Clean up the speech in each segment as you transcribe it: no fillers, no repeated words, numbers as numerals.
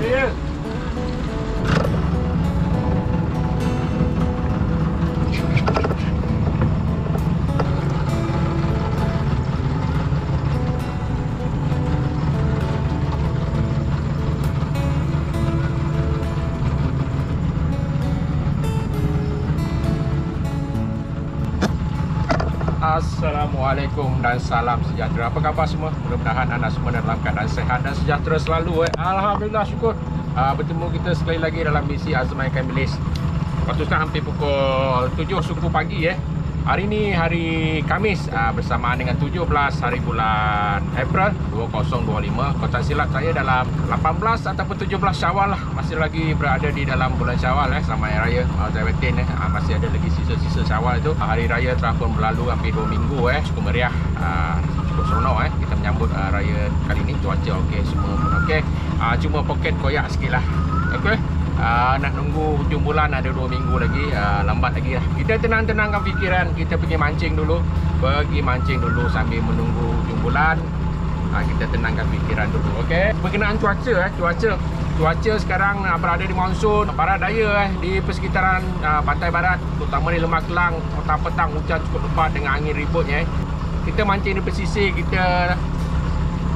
Yes. Assalamualaikum dan salam sejahtera. Apa khabar semua? Mudah-mudahan anda semua dalam keadaan sehat dan sejahtera selalu. Alhamdulillah, syukur. Bertemu kita sekali lagi dalam misi Azman Ikan Bilis. Waktu sekarang hampir pukul 7 suku pagi. Hari ini hari Khamis, bersamaan dengan 17 hari bulan April 2025. Kalau tak silap saya dalam 18 ataupun 17 Syawal lah. Masih lagi berada di dalam bulan Syawal selamat Hari Raya Zaiwatin. Masih ada lagi sisa-sisa Syawal itu. Hari Raya telah pun berlalu hampir 2 minggu. Cukup meriah, cukup seronok kita menyambut raya kali ini. Cuaca okey, semua pun okey. Cuma poket koyak sikit lah. Okey. Nak nunggu hujung bulan, ada 2 minggu lagi, lambat lagi lah. Kita tenang-tenangkan fikiran, kita pergi mancing dulu. Sambil menunggu hujung bulan. Kita tenangkan fikiran dulu, okey. Berkenaan cuaca, cuaca sekarang berada di monsun barat daya di persekitaran pantai barat, terutama di Lembah Kelang. Petang-petang hujan cukup lebat dengan angin ributnya. Kita mancing di pesisir, kita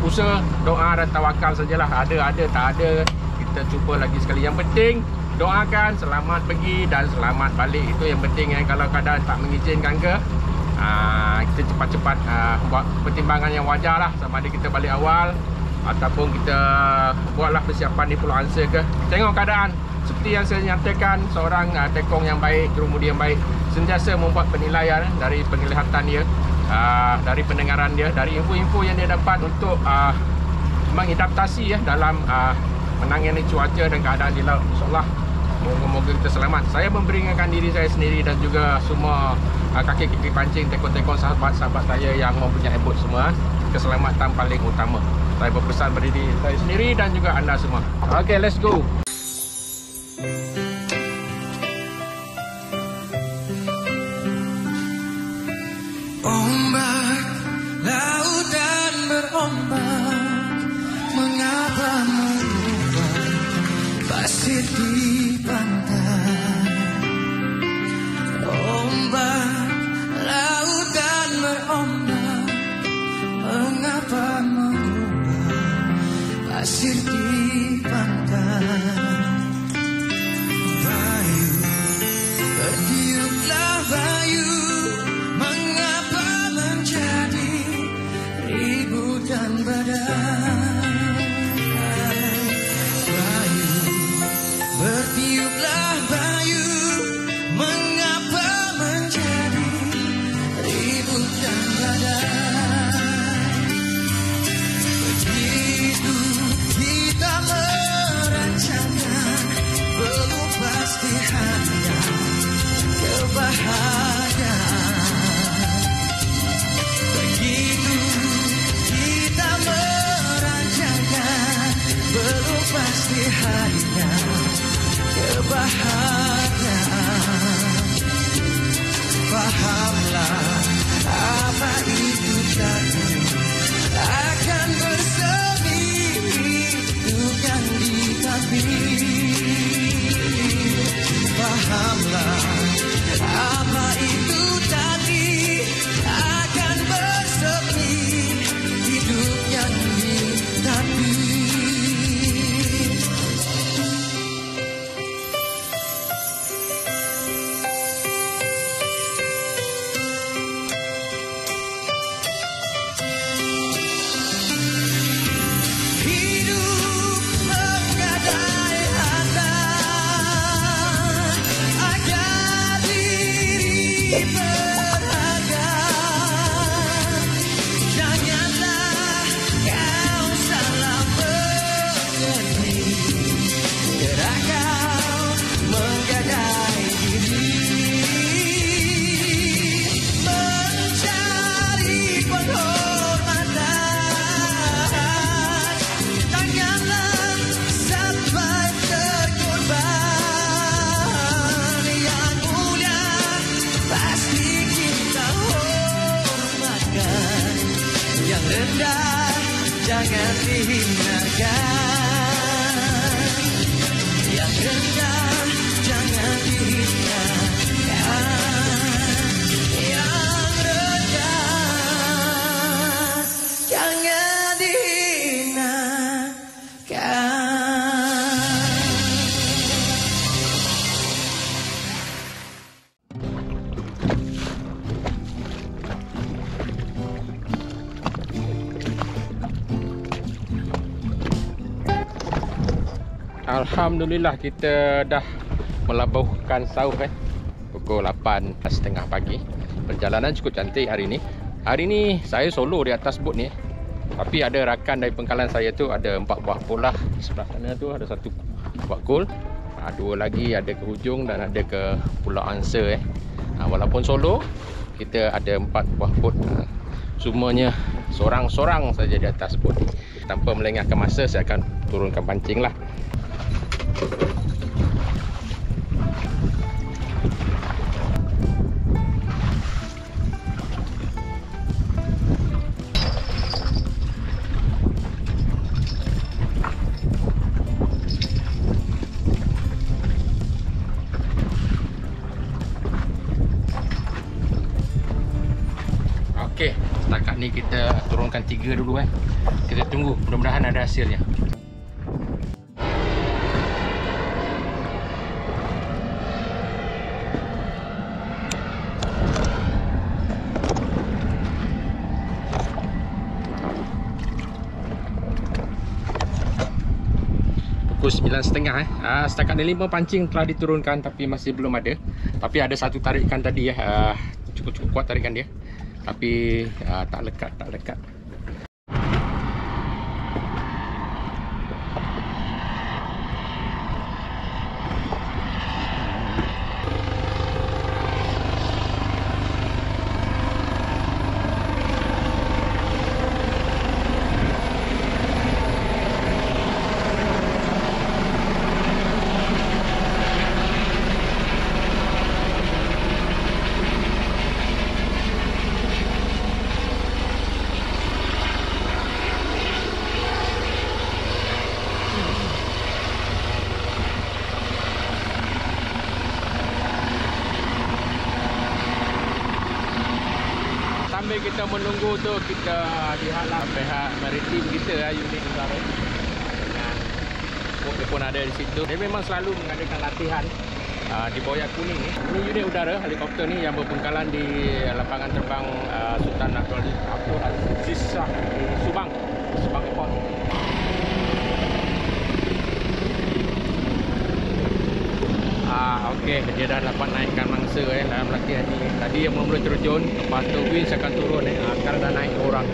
usaha, doa dan tawakal sajalah. Ada, tak ada, kita cuba lagi sekali. Yang penting doakan selamat pergi dan selamat balik. Itu yang penting. Kalau keadaan tak mengizinkan ke, kita cepat-cepat buat pertimbangan yang wajar lah. Sama ada kita balik awal ataupun kita buatlah persiapan di Pulau Angsa ke. Tengok keadaan. Seperti yang saya nyatakan, seorang tekong yang baik, jurumudi yang baik sentiasa membuat penilaian dari penglihatan dia, dari pendengaran dia, dari info-info yang dia dapat untuk mengadaptasi dalam menangani cuaca dan keadaan di laut. InsyaAllah moga-moga kita selamat. Saya memberingatkan diri saya sendiri dan juga semua kaki-kaki pancing, tekong-tekong sahabat-sahabat saya yang mempunyai bot semua, keselamatan paling utama. Saya berpesan pada diri saya sendiri dan juga anda semua. Okay, let's go. Ombak lautan berombak, mengapa mengubah pasir di pantai. Ombak lautan berombak, mengapa mengubah pasir di pantai. Bayu, bertiuplah bayu, mengapa menjadi ribut dan badai. Bayu, bertiuplah bayu, mengapa menjadi ribut dan badai. Begitu kita merancangkan, belum pasti hanya kebahagiaan. Begitu kita merancangkan, belum pasti hanya kebahagiaan. Fahamlah apa itu tadi, akan bersemi bukan di tapi. Fahamlah apa itu tadi, akan bersemi hidup yang di tapi. Hidup menggadai harta agar diri berharga. Janganlah kau salah mengerti, gerak kau menggadai diri, mencari penghormatan. Janganlah sampai terkorban. Yang mulia pasti kita hormatkan, yang rendah jangan dihinakan. Alhamdulillah kita dah melabuhkan sauh pukul 8.30 pagi. Perjalanan cukup cantik hari ni. Hari ni saya solo di atas bot ni. Tapi ada rakan dari pangkalan saya tu ada 4 buah pol lah. Sebelah sana tu ada 1 buah kol. 2 lagi ada ke hujung dan ada ke Pulau Angsa walaupun solo kita ada 4 buah bot. Semuanya sorang-sorang saja di atas bot. Tanpa melengahkan masa saya akan turunkan pancing lah. Okey, setakat ni kita turunkan 3 dulu Kita tunggu, mudah-mudahan ada hasilnya. Pukul 9.30 setakat ni 5 pancing telah diturunkan tapi masih belum ada. Tapi ada satu tarikan tadi cukup kuat tarikan dia. Tapi tak lekat. Sambil kita menunggu tu, kita dihalang pihak maritim kita, unit udara. Bot pun ada di situ. Dia memang selalu mengadakan latihan di Boya Kuning ni. Ini unit udara helikopter ni yang berpangkalan di lapangan terbang Sultan Abdul Aziz Shah di Subang Airport. Okey, dia dah dapat naikkan mangsa dalam latihan ni. Tadi yang mula terjun, lepas tu winch akan turun sekarang dah naik orang.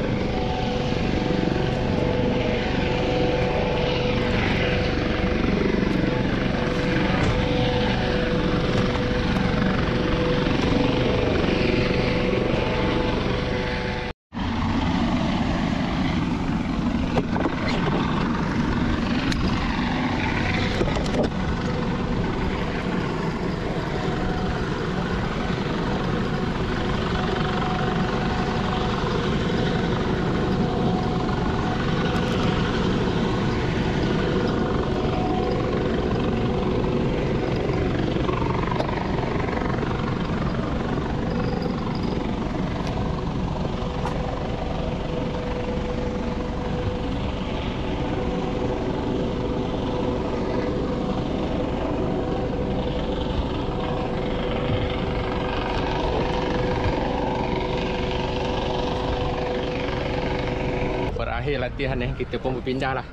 Berakhir latihan kita pun berpindah lah.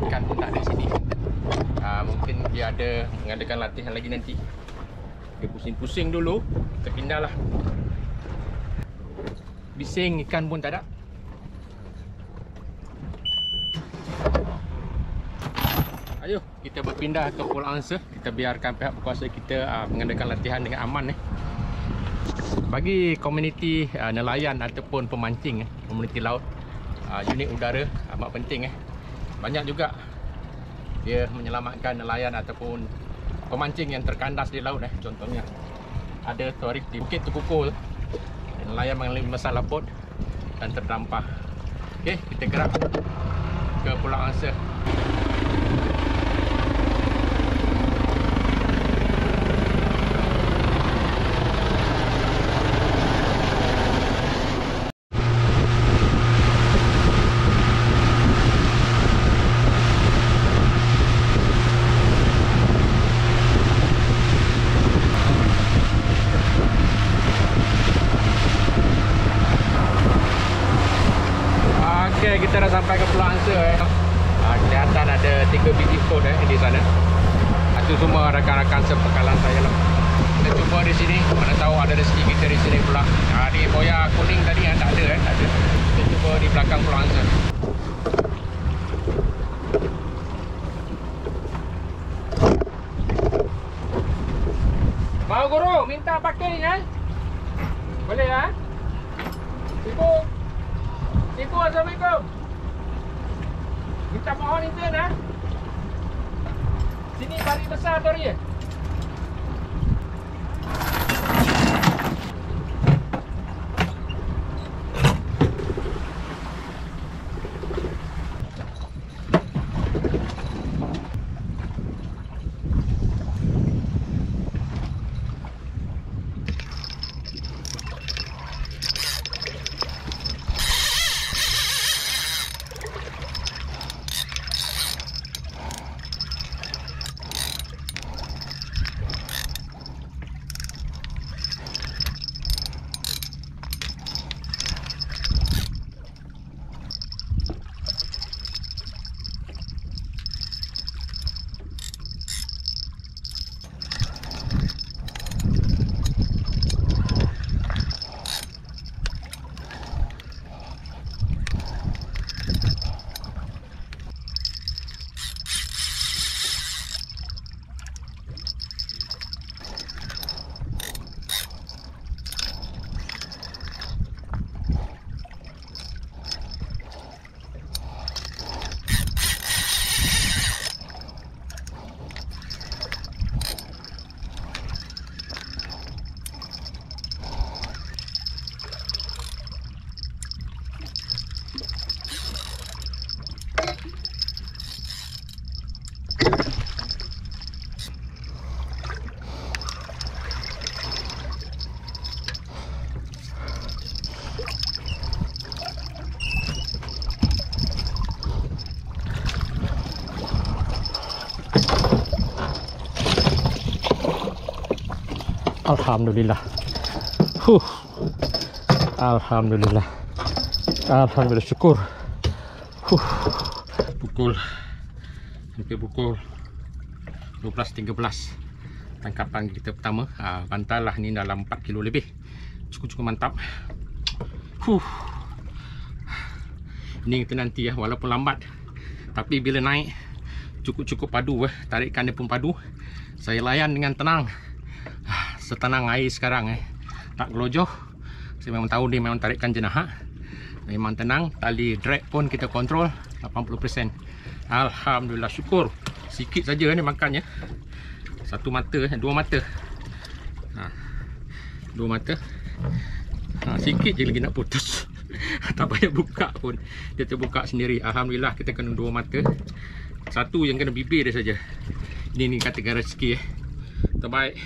Ikan pun tak ada sini. Mungkin dia ada mengadakan latihan lagi nanti. Dia pusing-pusing dulu, kita pindah lah. Bising ikan pun tak ada. Ayo kita berpindah ke Pulau Angsa. Kita biarkan pihak berkuasa kita mengadakan latihan dengan aman Bagi komuniti nelayan ataupun pemancing komuniti laut, unit udara amat penting Banyak juga dia menyelamatkan nelayan ataupun pemancing yang terkandas di laut Contohnya ada tuarif di Bukit Tukukul, nelayan mengalami masalah bot dan terdampar. Okey, kita gerak ke Pulau Angsa. Okey, kita dah sampai ke Pulau Angsa Kelihatan ada 3 biji boat di sana. Itu semua rakan-rakan sepekalan saya lah. Kita cuba di sini, mana tahu ada rezeki kita di sini pula. Ni boya kuning tadi tak ada tak ada. Kita cuba di belakang pula saja. Mau guru minta pakai ni boleh ya? Ibu assalamualaikum. Minta mohon intern Sini bari besar tu dia. Alhamdulillah. Alhamdulillah. Alhamdulillah, syukur. Pukul 12.13 tangkapan kita pertama. Bantal lah ni dalam 4 kilo lebih. Cukup-cukup mantap. Ini kita nanti walaupun lambat, tapi bila naik cukup-cukup padu tarikan dia pun padu. Saya layan dengan tenang. Setenang air sekarang tak gelojoh. Saya memang tahu dia memang tarikan jenah. Memang tenang. Tali drag pun kita kontrol 80%. Alhamdulillah, syukur. Sikit saja ni makannya. Satu mata, dua mata. Dua mata. Sikit je lagi nak putus. Tak payah buka pun, dia terbuka sendiri. Alhamdulillah, kita kena dua mata. Satu yang kena bibir dia saja. Ini katakan rezeki terbaik.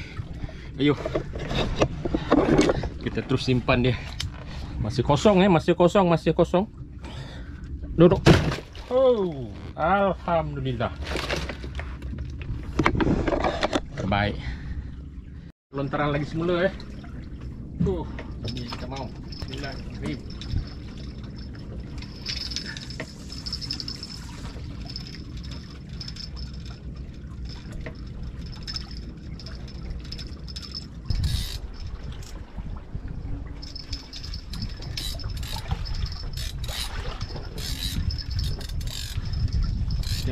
Ayuh, kita terus simpan dia. Masih kosong masih kosong. Duduk. Oh, alhamdulillah. Terbaik. Lontaran lagi semula ini kita mau. Bismillahirrahmanirrahim.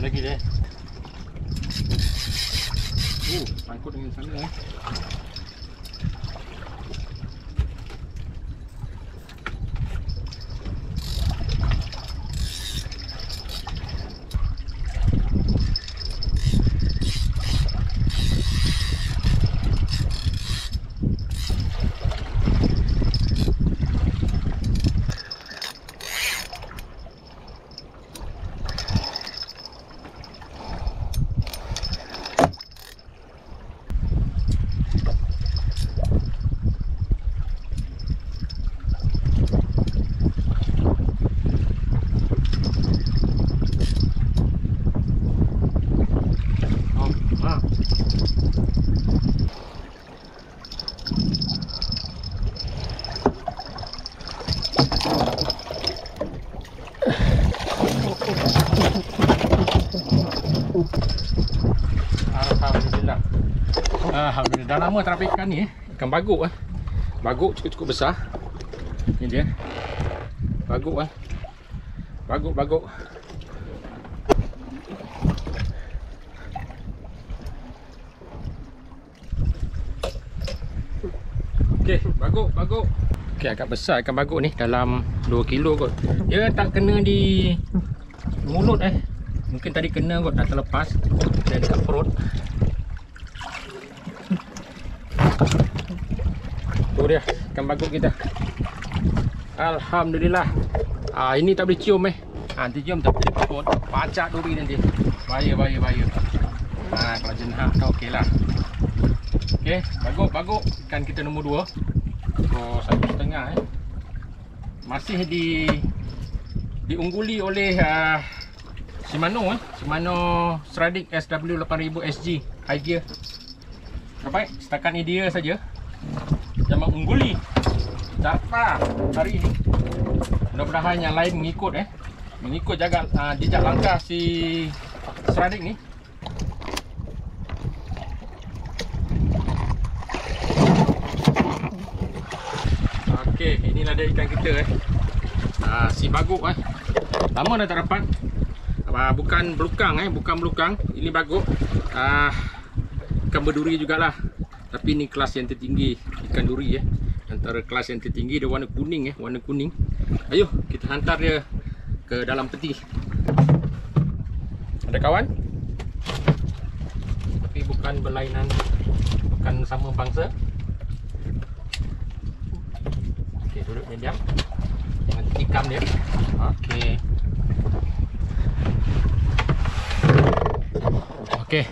Lagi deh. Sangkut dengan sana Alhamdulillah. Dah lama tak dapat ikan ni. Ikan baguk Baguk cukup besar. Ni dia. Baguk Baguk. Okey, baguk. Okey, agak besar ikan baguk ni, dalam 2 kilo kot. Dia tak kena di mulut Mungkin tadi kena kot, dah terlepas. Dan dekat perut. Tu dia ikan baguk kita. Alhamdulillah. Ini tak boleh cium nanti cium tak boleh perut. Pacak duri nanti. Bahaya. Kalau jenah tak okeylah. Okey, baguk. Ikan kita nombor 2. So 1,5 Masih diungguli oleh Shimano Stradic SW8000 SG high gear. Baik, setakat ni dia saja yang mengungguli Jakarta hari ini. Mudah-mudahan yang lain mengikut jejak langkah si Stradic ni. Okey, inilah dia ikan kita si baguk lama dah tak dapat. Bukan belukang, ini baguk. Ikan berduri jugalah. Tapi ni kelas yang tertinggi ikan duri Antara kelas yang tertinggi dia warna kuning Ayo kita hantar dia ke dalam peti. Ada kawan? Tapi bukan berlainan, bukan sama bangsa. Okey, duduk dia diam. Jangan tikam dia. Okey. Okey.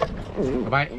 Bye.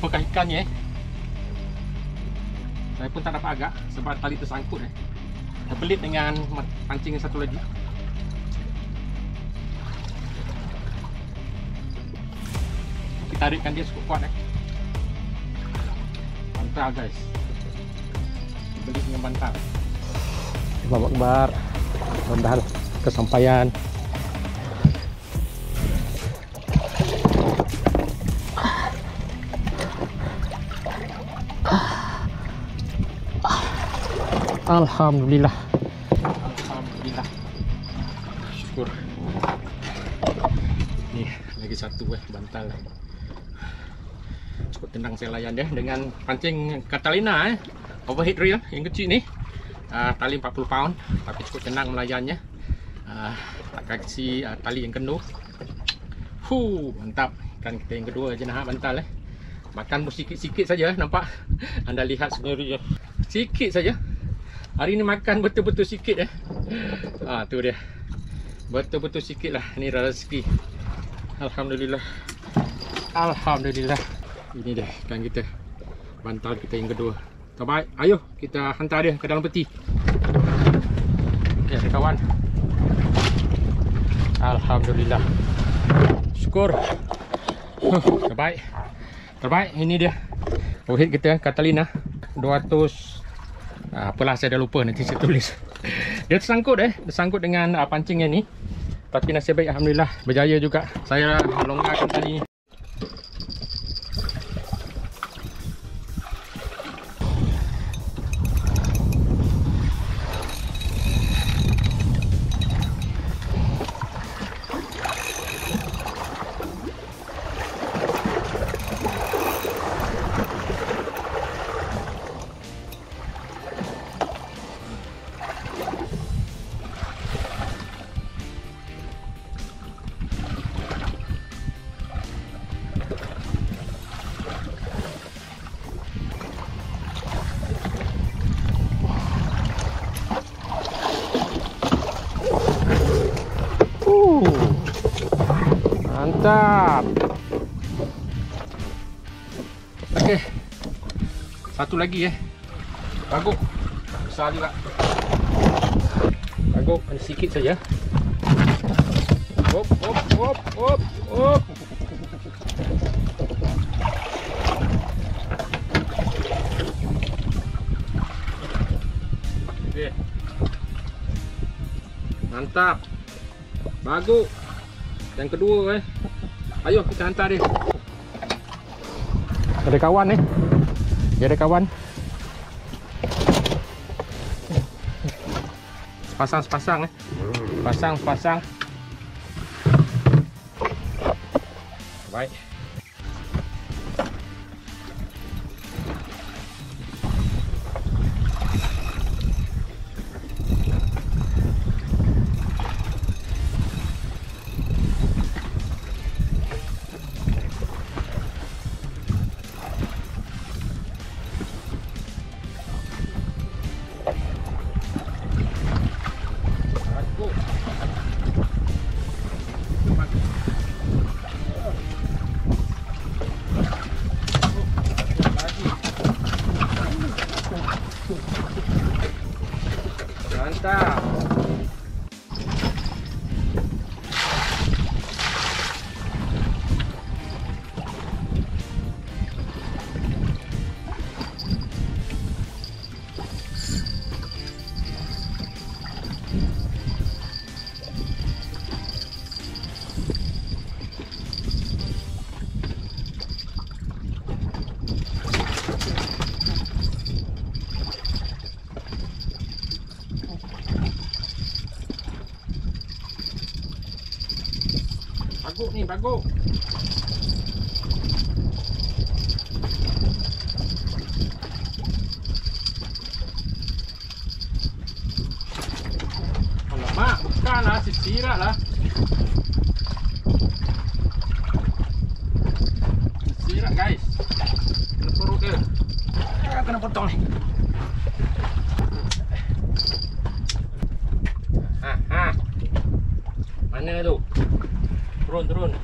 apakah ikannya Saya pun tak dapat agak sebab tali tersangkut terbelit dengan pancing yang satu lagi. Kita tarikkan dia cukup kuat bantal guys, terbelit dengan bantal. Allahu Akbar. Mudah-mudahan kesampaian. Alhamdulillah. Alhamdulillah. Syukur. Ni lagi satu bantal. Cukup tenang saya layan dia dengan pancing Catalina overhead reel yang kecil ni. Tali 40 pound tapi cukup tenang melayannya. Tak kasi tali yang kendur. Mantap. Ikan kita yang kedua jenah bantal Makan sikit-sikit saja nampak. Anda lihat sendiri je. Sikit saja. Hari ni makan betul-betul sikit tu dia. Betul-betul sikit lah. Ni rezeki. Alhamdulillah. Alhamdulillah. Ini dia ikan kita. Bantal kita yang kedua. Terbaik. Ayo kita hantar dia ke dalam peti. Okey kawan. Alhamdulillah. Syukur. Terbaik. Terbaik. Ini dia. Overhead kita Catalina 200. Apalah saya dah lupa, nanti saya tulis. Dia tersangkut tersangkut dengan pancingnya ni. Tapi nasib baik alhamdulillah berjaya juga. Saya longgarkan tali ni. Mantap. Okey. Satu lagi Baguk. Besar juga. Baguk ada sikit saja. Hop. Okey. Mantap. Baguk. Yang kedua ayo kita hantar dia. Ada kawan Dia ada kawan. Pasang Pasang. Baik. Mantap. Baguk ni, baguk. Alamak, bukanlah, sisirat lah. Sisirat guys. Kena perut dia. Kena potong ni. Mana tu? Turun.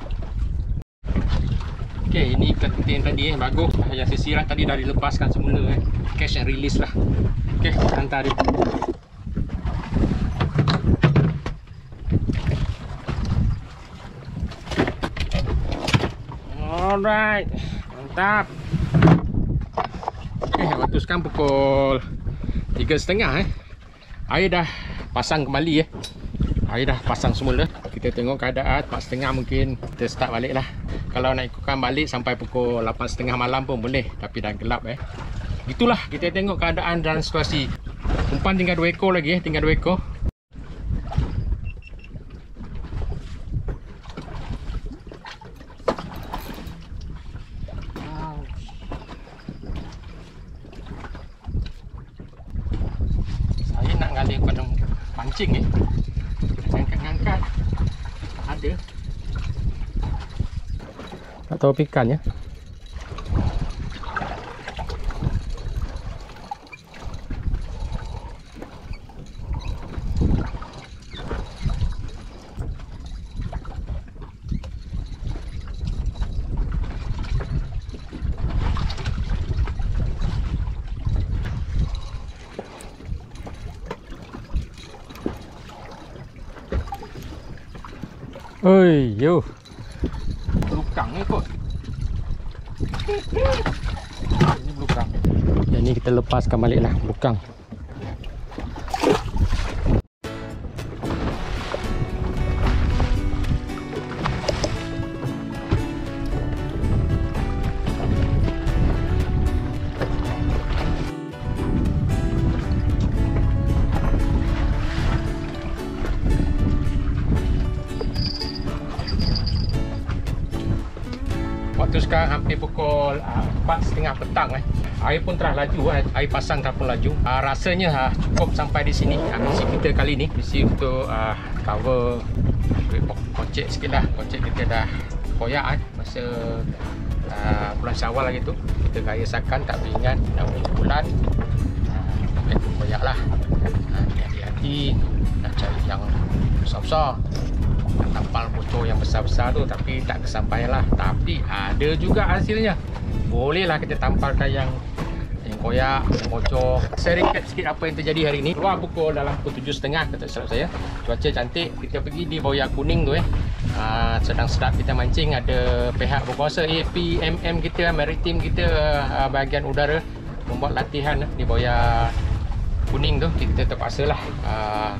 Okey, ini ikan putih yang tadi bagus. Yang sisiran tadi dah dilepaskan semula Catch and release lah. Okey, hantar dia. Alright, mantap. Okey, waktu sekarang pukul 3.30 Air dah pasang kembali Air dah pasang semula. Kita tengok keadaan 4.30 mungkin kita start balik lah. Kalau nak ikutkan balik sampai pukul 8.30 malam pun boleh. Tapi dah gelap Itulah kita tengok keadaan dan situasi. Umpan tinggal 2 ekor lagi tinggal 2 ekor. Saya nak ngalih pada pancing ngangkat-ngangkat. Ada. Tak tahu ikan ya. Oi, yo. Belukang ni kot. Ini belukang. Yang ni kita lepaskan balik lah belukang. Waktu sekarang hampir pukul 4.30 petang Air pun telah laju air pasang telah pun laju. Rasanya cukup sampai di sini misi kita kali ni. Misi untuk cover kocek sikit lah. Kocek kita dah koyak masa bulan Syawal lagi tu. Kita gayasakan tak beringat dah hujung bulan. Kita koyak lah. Hati-hati nak cari yang besar-besar. Tampal bocor yang besar-besar tu tapi tak kesampaian lah. Tapi ada juga hasilnya. Bolehlah kita tampalkan yang koyak, yang bocor. Saya recap sikit apa yang terjadi hari ni. Keluar pukul dalam pukul 7.30 kata silap saya. Cuaca cantik. Kita pergi di Boya Kuning tu sedang sedap kita mancing. Ada pihak berkuasa APMM kita, Maritim kita, bahagian udara membuat latihan di Boya Kuning tu. Kita terpaksa lah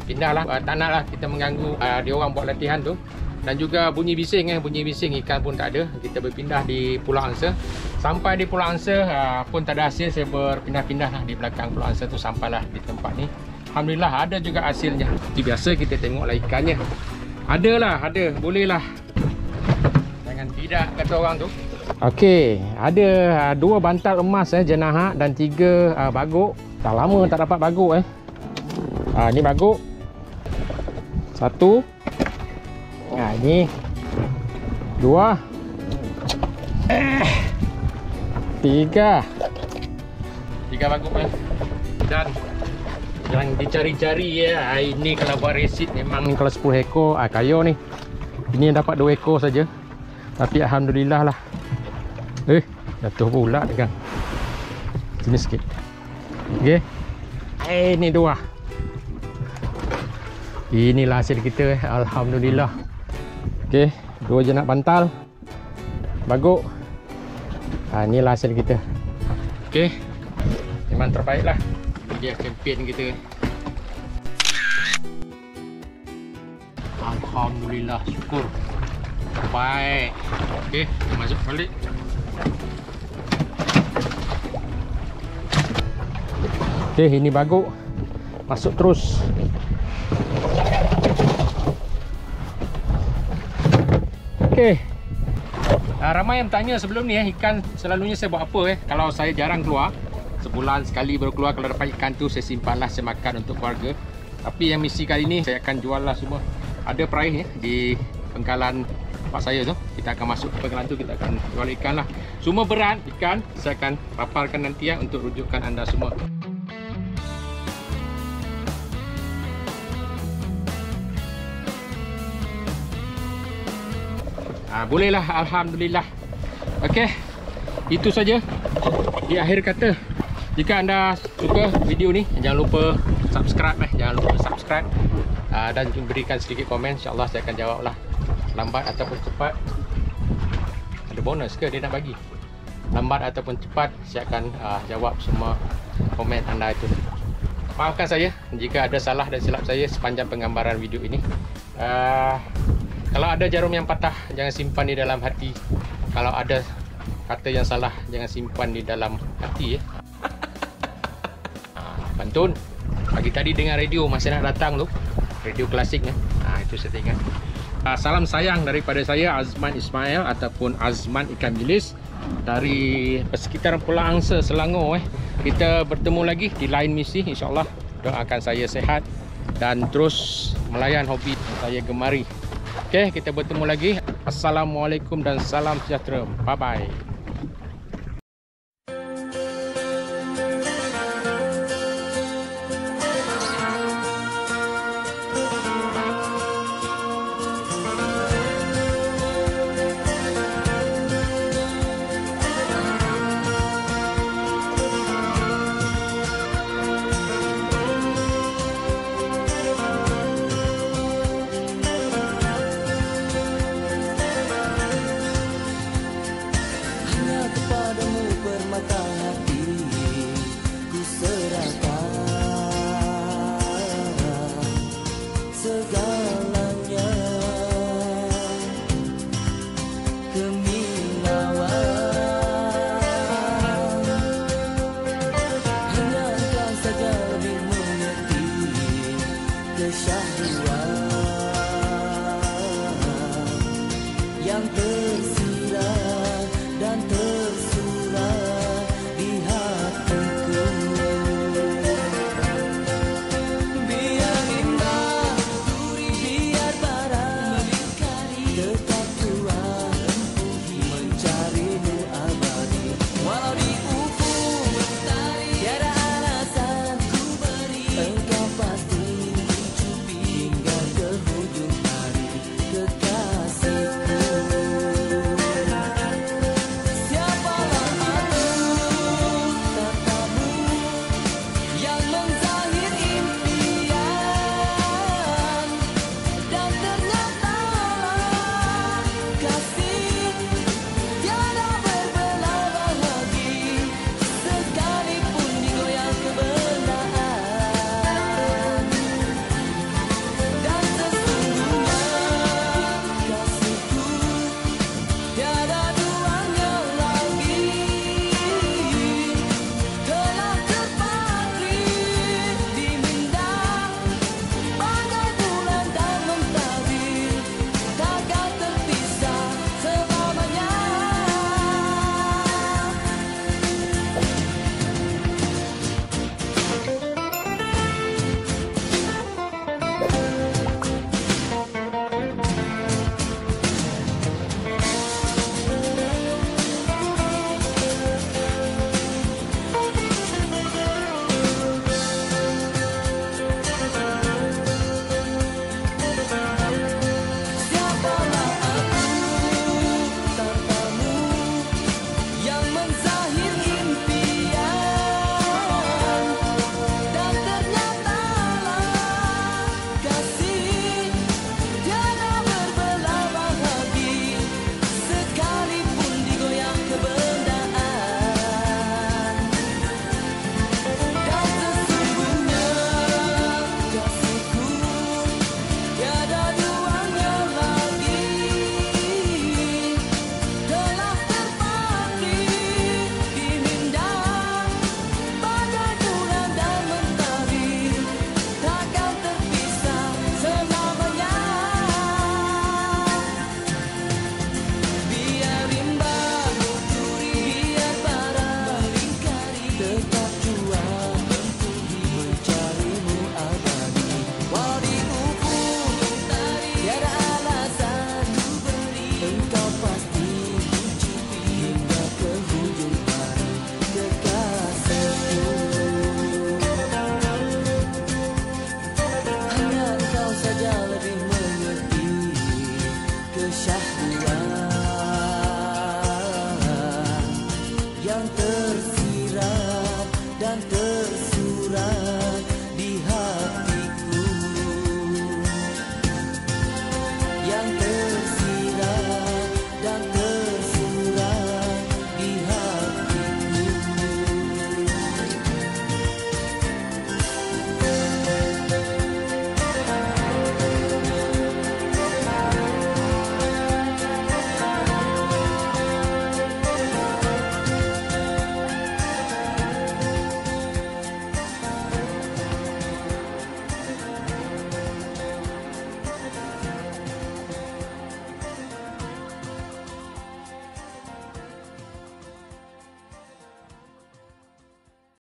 pindah lah. Tak nak lah kita mengganggu dia orang buat latihan tu. Dan juga bunyi bising bunyi bising ikan pun tak ada. Kita berpindah di Pulau Angsa. Sampai di Pulau Angsa pun tak ada hasil. Saya berpindah-pindah lah di belakang Pulau Angsa tu sampailah di tempat ni. Alhamdulillah ada juga hasilnya. Seperti biasa kita tengoklah ikannya. Ada lah, ada, boleh lah. Jangan tidak kata orang tu. Okey, ada 2 bantal emas jenahak dan 3 baguk. Dah lama tak dapat baguk ni baguk. 1. Ni 2. 3. 3 baguk dan yang dicari-cari ini kalau buat resit memang Ni kalau 10 ekor kayo ni. Ini yang dapat 2 ekor saja. Tapi alhamdulillah lah. Jatuh pula kan. Sini sikit. Okey. Ni 2. Inilah hasil kita alhamdulillah. Okey, 2 jenak bantal. Baguk. Inilah hasil kita. okey. Memang terbaik lah. Dia champion kita. Alhamdulillah, syukur. Terbaik. Okey, kita masuk balik. Okey, ini baguk. Masuk terus. Okey. Ramai yang bertanya sebelum ni ikan selalunya saya buat apa kalau saya jarang keluar. Sebulan sekali baru keluar. Kalau dapat ikan tu saya simpanlah, saya makan untuk keluarga. Tapi yang misi kali ni saya akan jual lah semua. Ada peraih di pengkalan tempat saya tu. Kita akan masuk ke pengkalan tu, kita akan jual ikan lah. Semua berat ikan, saya akan paparkan nanti untuk rujukan anda semua. Bolehlah, alhamdulillah. Okey, itu saja di akhir kata. Jika anda suka video ni, jangan lupa subscribe dan berikan sedikit komen. InsyaAllah saya akan jawab lah, lambat ataupun cepat. Ada bonus ke dia nak bagi? Lambat ataupun cepat, saya akan jawab semua komen anda itu. Maafkan saya jika ada salah dan silap saya sepanjang penggambaran video ini. Kalau ada jarum yang patah, jangan simpan di dalam hati. Kalau ada kata yang salah, jangan simpan di dalam hati, ya. Pantun, pagi tadi dengar radio masih nak datang tu, radio klasik ya. Itu saya ingat. Salam sayang daripada saya, Azman Ismail ataupun Azman Ikan Bilis dari persekitaran Pulau Angsa, Selangor. Kita bertemu lagi di lain misi, insyaAllah. Doakan saya sehat dan terus melayan hobi saya gemari. Okey, kita bertemu lagi. Assalamualaikum dan salam sejahtera. Bye bye. Kepadamu permata hati ku serahkan segalanya.